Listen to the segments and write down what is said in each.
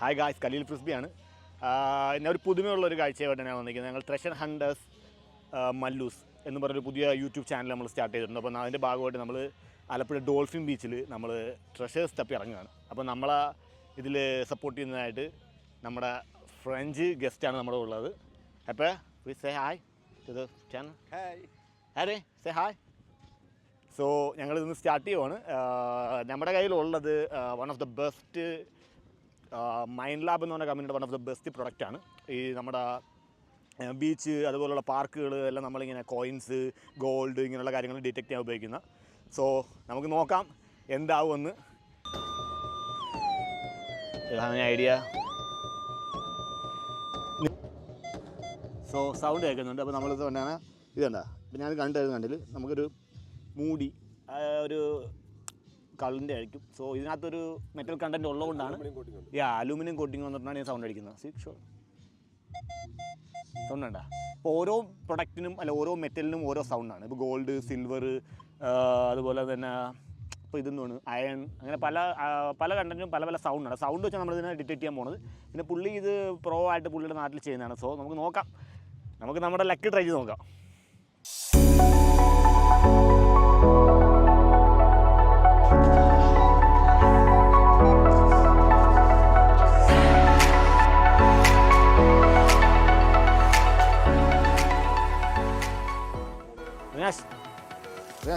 Hi guys, Khaleel ഫ്രിസ്ബിയാണ്. ഞാൻ ഒരു പുതുമയുള്ളൊരു കാഴ്ചയായിട്ടാണ് ഞാൻ വന്നിരിക്കുന്നത്. ഞങ്ങൾ ട്രഷർ ഹണ്ടേഴ്സ് മല്ലൂസ് എന്ന് പറഞ്ഞൊരു പുതിയ യൂട്യൂബ് ചാനൽ നമ്മൾ സ്റ്റാർട്ട് ചെയ്തിട്ടുണ്ട്. അപ്പോൾ അതിൻ്റെ ഭാഗമായിട്ട് നമ്മൾ ആലപ്പുഴ ഡോൾഫിൻ ബീച്ചിൽ നമ്മൾ ട്രഷേഴ്സ് തപ്പി ഇറങ്ങുകയാണ്. അപ്പോൾ നമ്മളെ ഇതിൽ സപ്പോർട്ട് ചെയ്യുന്നതായിട്ട് നമ്മുടെ ഫ്രഞ്ച് ഗസ്റ്റാണ് നമ്മുടെ ഉള്ളത്. അപ്പോൾ please say hi to the channel. Hi say hi. So ഞങ്ങളിന്ന് സ്റ്റാർട്ട് ചെയ്യുവാണ്. നമ്മുടെ കയ്യിലുള്ളത് one of the best Mind Lab എന്ന് പറഞ്ഞ കമ്പനിയുടെ വൺ ഓഫ് ദ ബെസ്റ്റ് പ്രൊഡക്റ്റാണ്. ഈ നമ്മുടെ ബീച്ച് അതുപോലുള്ള പാർക്കുകൾ എല്ലാം നമ്മളിങ്ങനെ കോയിൻസ്, ഗോൾഡ് ഇങ്ങനെയുള്ള കാര്യങ്ങൾ ഡിറ്റക്റ്റ് ചെയ്യാൻ ഉപയോഗിക്കുന്ന. സോ നമുക്ക് നോക്കാം എന്താവുമെന്ന്. ഐഡിയ. സോ സൗണ്ട് കേൾക്കുന്നുണ്ട്. അപ്പോൾ നമ്മളിത് കൊണ്ടാണ് ഇതുണ്ടാ. ഇപ്പം ഞാൻ കണ്ടിൽ നമുക്കൊരു മൂടി ഒരു കളറിൻ്റെ ആയിരിക്കും. സോ ഇതിനകത്തൊരു മെറ്റൽ കണ്ടൻറ്റ് ഉള്ളതുകൊണ്ടാണ് അലൂമിനിയം കോട്ടിങ് വന്നിട്ടാണ് ഈ സൗണ്ട് അടിക്കുന്നത്. സൗണ്ട് ഉണ്ടോ? ഇപ്പോൾ ഓരോ പ്രൊഡക്റ്റിനും അല്ല ഓരോ മെറ്റലിനും ഓരോ സൗണ്ടാണ്. ഇപ്പോൾ ഗോൾഡ്, സിൽവർ, അതുപോലെ തന്നെ ഇപ്പോൾ ഇതെന്നാണ് അയൺ, അങ്ങനെ പല കണ്ടൻറ്റിനും പല സൗണ്ടാണ്. സൗണ്ട് വെച്ചാൽ നമ്മളിതിനെ ഡിറ്റക്റ്റ് ചെയ്യാൻ പോകുന്നത്. പിന്നെ പുള്ളി ഇത് പ്രോ ആയിട്ട് പുള്ളിയുടെ നാട്ടിൽ ചെയ്യുന്നതാണ്. സോ നമുക്ക് നോക്കാം, നമുക്ക് നമ്മുടെ ലക്ക് ട്രൈ ചെയ്ത് നോക്കാം.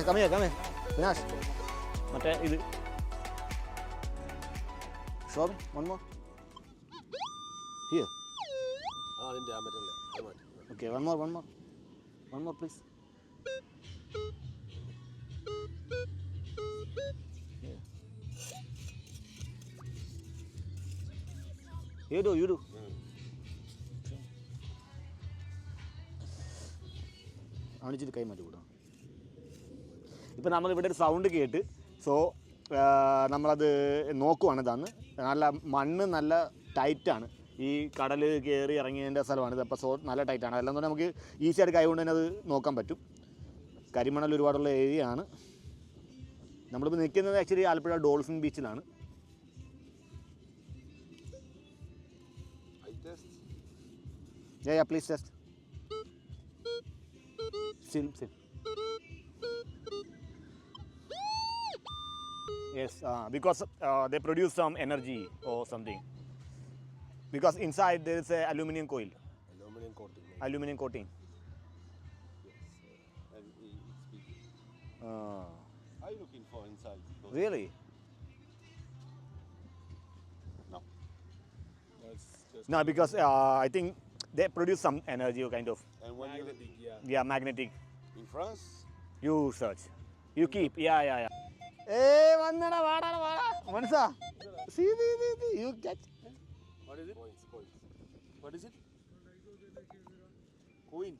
Come here. Vinash. മറ്റേ ഇത് show me one more here. അതിന്റെ ആ metal okay, one more please. Here. You do അവനിച്ചിട്ട് കൈ മാറ്റി കൂടാ. ഇപ്പം നമ്മളിവിടെ ഒരു സൗണ്ട് കേട്ട്, സോ നമ്മളത് നോക്കുവാണ്. ഇതാണ് നല്ല മണ്ണ്, നല്ല ടൈറ്റാണ്. ഈ കടൽ കയറി ഇറങ്ങിയതിൻ്റെ സ്ഥലമാണ് ഇത്. അപ്പോൾ സോ നല്ല ടൈറ്റാണ്. അതെല്ലാം തന്നെ നമുക്ക് ഈസി ആയിട്ട് കൈ കൊണ്ട് തന്നെ അത് നോക്കാൻ പറ്റും. കരിമണൽ ഒരുപാടുള്ള ഏരിയ ആണ്. നമ്മളിപ്പോൾ നിൽക്കുന്നത് ആക്ച്വലി ആലപ്പുഴ ഡോൾഫിൻ ബീച്ചിലാണ്. Please test. Still. Yes, because they produce some energy or something. Because inside there is a aluminium coil. Aluminium coating. Yes, and it's big. Are you looking for inside? Really? No. It's just No, because I think they produce some energy kind of. And when magnetic, Yeah, magnetic. in France, You search. You keep. Yeah. വന്നടാ വാടാ മനസ്സാ. See. You catch. what is it? Coins. What is it? Coin.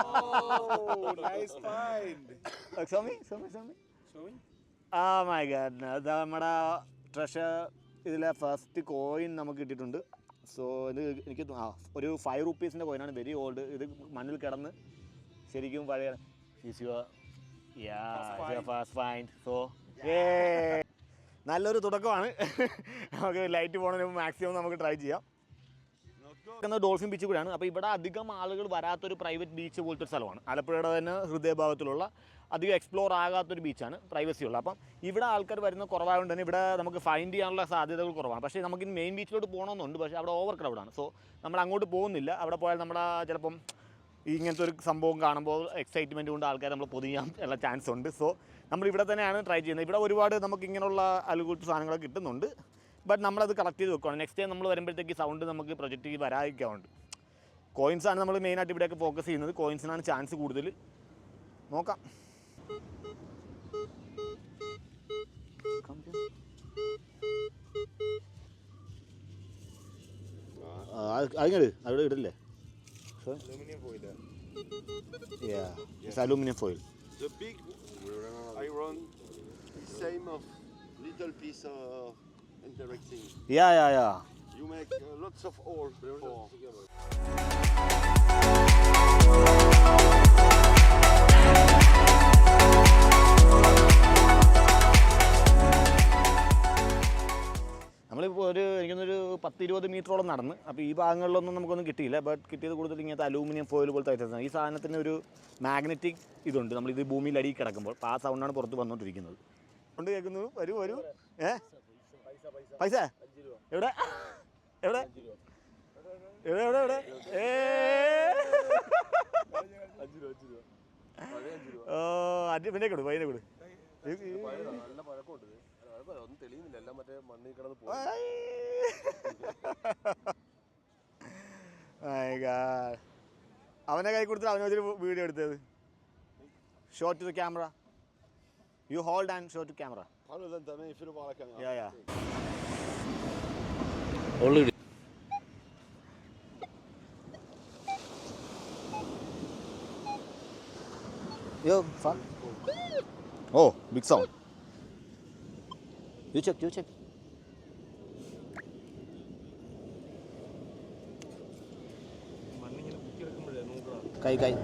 Oh, nice find. Show me. Showing? Oh my god. അത് നമ്മുടെ treasure ഇതിലെ first coin നമുക്ക് കിട്ടിയിട്ടുണ്ട്. So ഇത് എനിക്ക് ഒരു 5 rupees കോയിനാണ്. Very old. ഇത് മണ്ണിൽ കിടന്ന് ശരിക്കും പഴയ ഫാസ്റ്റ് ഫൈൻഡ്. സോ നല്ലൊരു തുടക്കമാണ്. നമുക്ക് ലൈറ്റ് പോകണമെങ്കിൽ മാക്സിമം നമുക്ക് ട്രൈ ചെയ്യാം. ഡോൾഫിൻ ബീച്ച് കൂടെയാണ്. അപ്പോൾ ഇവിടെ അധികം ആളുകൾ വരാത്തൊരു പ്രൈവറ്റ് ബീച്ച് പോലത്തെ ഒരു സ്ഥലമാണ്. ആലപ്പുഴയുടെ തന്നെ ഹൃദയഭാഗത്തിലുള്ള അധികം എക്സ്പ്ലോർ ആകാത്തൊരു ബീച്ചാണ്, പ്രൈവസി ഉള്ള. അപ്പം ഇവിടെ ആൾക്കാർ വരുന്ന കുറവായതുകൊണ്ട് തന്നെ ഇവിടെ നമുക്ക് ഫൈൻഡ് ചെയ്യാനുള്ള സാധ്യതകൾ കുറവാണ്. പക്ഷേ നമുക്ക് മെയിൻ ബീച്ചിലോട്ട് പോകണമെന്നുണ്ട്. പക്ഷേ അവിടെ ഓവർ ക്രൗഡാണ്. സോ നമ്മൾ അങ്ങോട്ട് പോകുന്നില്ല. അവിടെ പോയാൽ നമ്മുടെ ചിലപ്പം ഇങ്ങനത്തെ ഒരു സംഭവം കാണുമ്പോൾ എക്സൈറ്റ്മെൻറ്റ് കൊണ്ട് ആൾക്കാർ നമ്മൾ പൊതിയാൻ ഉള്ള ചാൻസ് ഉണ്ട്. സോ നമ്മൾ ഇവിടെ തന്നെയാണ് ട്രൈ ചെയ്യുന്നത്. ഇവിടെ ഒരുപാട് നമുക്ക് ഇങ്ങനെയുള്ള അലുകൂട്ട് സാധനങ്ങളൊക്കെ കിട്ടുന്നുണ്ട്. ബട്ട് നമ്മളത് കളക്ട് ചെയ്ത് വെക്കുകയാണ്. നെക്സ്റ്റ് ടൈം നമ്മൾ വരുമ്പോഴത്തേക്ക് സൗണ്ട് നമുക്ക് പ്രൊജക്റ്റ് ചെയ്ത് വരാതിരിക്കാറുണ്ട്. കോയിൻസാണ് നമ്മൾ മെയിനായിട്ട് ഇവിടെയൊക്കെ ഫോക്കസ് ചെയ്യുന്നത്. കോയിൻസിനാണ് ചാൻസ് കൂടുതൽ. നോക്കാം. അതിങ്ങട് അവിടെ ഇടില്ലേ? Aluminum foil. Yeah, it's aluminum foil. The big iron, same of little piece of interacting. Yeah. You make lots of ore for. നമ്മളിപ്പോൾ എനിക്കൊന്നൊരു 10-20 മീറ്ററോളം നടന്ന്. അപ്പോൾ ഈ ഭാഗങ്ങളിലൊന്നും നമുക്കൊന്നും കിട്ടിയില്ല. ബട്ട് കിട്ടിയത് കൂടുതൽ ഇങ്ങനത്തെ അലൂമിനിയം ഫോയിൽ പോലത്തെ ഐറ്റംസാണ്. ഈ സാധനത്തിന് ഒരു മാഗ്നറ്റിക് ഇതുണ്ട്. നമ്മളിത് ഭൂമിയിൽ അടിയിൽ കിടക്കുമ്പോൾ അപ്പോൾ ആ സൗണ്ടാണ് പുറത്ത് വന്നുകൊണ്ടിരിക്കുന്നത്. കൊണ്ട് കേൾക്കുന്നു. വരൂ പൈസ എവിടെ എവിടെ എവിടെ എവിടെ എവിടെ ഓ പിന്നെ കൊടു പൈനെ കൊടു. അവനെ കൈ കൊടുത്തിട്ട് അവനെ വെച്ചൊരു വീഡിയോ എടുത്തത്. Show to the camera. You hold and show to camera. Oh, big sound. You check. Kai.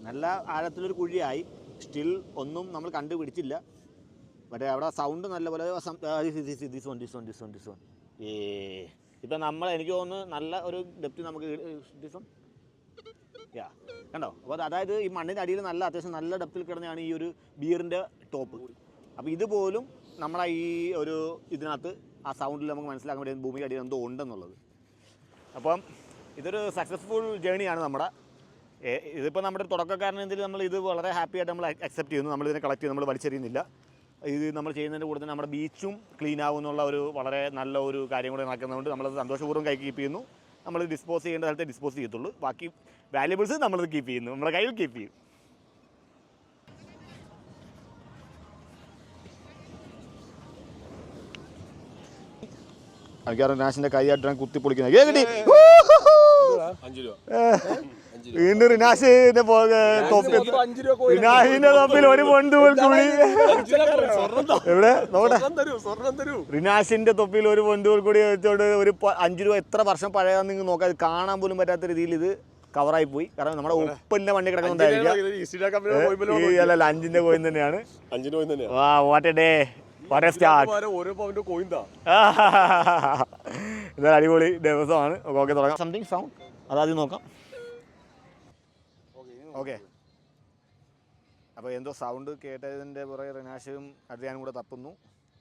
നല്ല ആഴത്തിലൊരു കുഴിയായി. സ്റ്റിൽ ഒന്നും നമ്മൾ കണ്ടുപിടിച്ചില്ല. മറ്റേ അവിടെ സൗണ്ട് നല്ലപോലെ ദിസ് വൺ ഇപ്പം എനിക്ക് തോന്നുന്നു നല്ല ഒരു ഡെപ്ത് നമുക്ക് ദിസ് വൺ കണ്ടോ. അപ്പോൾ അതായത് ഈ മണ്ണിൻ്റെ അടിയിൽ നല്ല അത്യാവശ്യം നല്ല ഡെപ്തിൽ കിടന്നെയാണ് ഈ ഒരു ബിയറിൻ്റെ ടോപ്പ്. അപ്പോൾ ഇതുപോലും നമ്മളെ ഈ ഒരു ഇതിനകത്ത് ആ സൗണ്ടിൽ നമുക്ക് മനസ്സിലാക്കാൻ വേണ്ടി ഭൂമിയുടെ അടിയിൽ എന്തോ ഉണ്ടെന്നുള്ളത്. അപ്പം ഇതൊരു സക്സസ്ഫുൾ ജേണിയാണ് നമ്മുടെ. ഇതിപ്പോൾ നമ്മുടെ തുടക്കക്കാരനെന്തെങ്കിലും നമ്മൾ ഇത് വളരെ ഹാപ്പി ആയിട്ട് നമ്മൾ അക്സെപ്റ്റ് ചെയ്യുന്നു. നമ്മളിതിനെ കളക്ട് ചെയ്ത് നമ്മൾ വലിച്ചെറിയുന്നില്ല. ഇത് നമ്മൾ ചെയ്യുന്നതിൻ്റെ കൂടെ തന്നെ നമ്മുടെ ബീച്ചും ക്ലീൻ ആകുമെന്നുള്ള ഒരു വളരെ നല്ല ഒരു കാര്യം കൂടെ നടക്കുന്നതുകൊണ്ട് നമ്മളത് സന്തോഷപൂർവ്വം കൈ കീപ്പ് ചെയ്യുന്നു. നമ്മൾ ഡിസ്പോസ് ചെയ്യേണ്ട സ്ഥലത്തെ ഡിസ്പോസ് ചെയ്യത്തുള്ളൂ. ബാക്കി വാല്യുബിൾസ് നമ്മളത് കീപ്പ് ചെയ്യുന്നു, നമ്മുടെ കയ്യിൽ കീപ്പ് ചെയ്യും. റിനാഷിന്റെ കൈയായിട്ടാണ് കുത്തി പൊളിക്കുന്നത്. വീണ്ടും റിനാഷിന്റെ തൊപ്പിൽ ഒരു പൊണ്ടുപോൽ കുഴി. എവിടെ നോക്കട്ടെ. റിനാഷിന്റെ തൊപ്പിയിൽ ഒരു പൊണ്ടുപോൽ കൂടി വെച്ചോണ്ട് ഒരു 5 രൂപ എത്ര വർഷം പഴയതാന്ന് നിങ്ങൾ നോക്കാം. കാണാൻ പോലും പറ്റാത്ത രീതിയിൽ ഇത് കവറായി പോയി. കാരണം നമ്മുടെ ഉപ്പിന്റെ വണ്ടി കിടക്കുന്നുണ്ടായിരിക്കാം. അല്ല 5ന്റെ കോയിൻ തന്നെയാണ്. What A day. ഇതൊരു അടിപൊളി ദിവസമാണ്. ഓക്കെ തുടങ്ങാം. സംതിങ് സൗണ്ട് അതാദ്യം നോക്കാം. ഓക്കെ, അപ്പോൾ എന്തോ സൗണ്ട് കേട്ടതിൻ്റെ പുറകെ റിനാഷും അഡ്രിയാനും കൂടെ തപ്പുന്നു.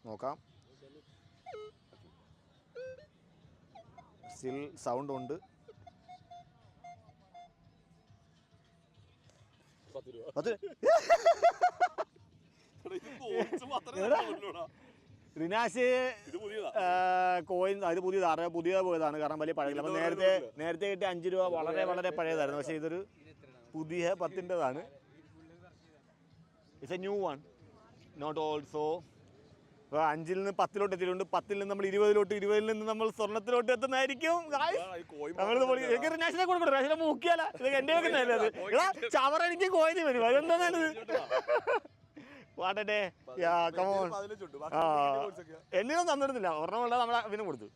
നോക്കാം. സ്റ്റിൽ സൗണ്ട് ഉണ്ട്. 10. റിനാഷ് കോയിൻ അത് പുതിയ പോയതാണ്. കാരണം വലിയ പഴകില്ല. അപ്പം നേരത്തെ കിട്ടിയ 5 രൂപ വളരെ വളരെ പഴയതായിരുന്നു. പക്ഷേ ഇതൊരു പുതിയ 10ൻ്റെതാണ്. It's a new one, not also. അപ്പോൾ 5-ൽ നിന്ന് 10-ലോട്ട് എത്തിയിട്ടുണ്ട്. 10-ൽ നിന്ന് നമ്മൾ 20-ലോട്ട്, 20-ൽ നിന്ന് നമ്മൾ സ്വർണ്ണത്തിലോട്ട് എത്തുന്നതായിരിക്കും. റിനാഷിനെ കൊടുക്കണം. റിനാഷിനെ മുക്കിയാല ഇതൊക്കെ എൻ്റെ വെക്കുന്നതല്ലേ അത്. ചവറ എനിക്ക് കോയിന് വരും. അതെന്താണത്? വാട്ടേ യാ കമോൺ. എന്നിനും തന്നിരുന്നില്ല. ഒരെണ്ണം നമ്മൾ അവനും കൊടുത്തു.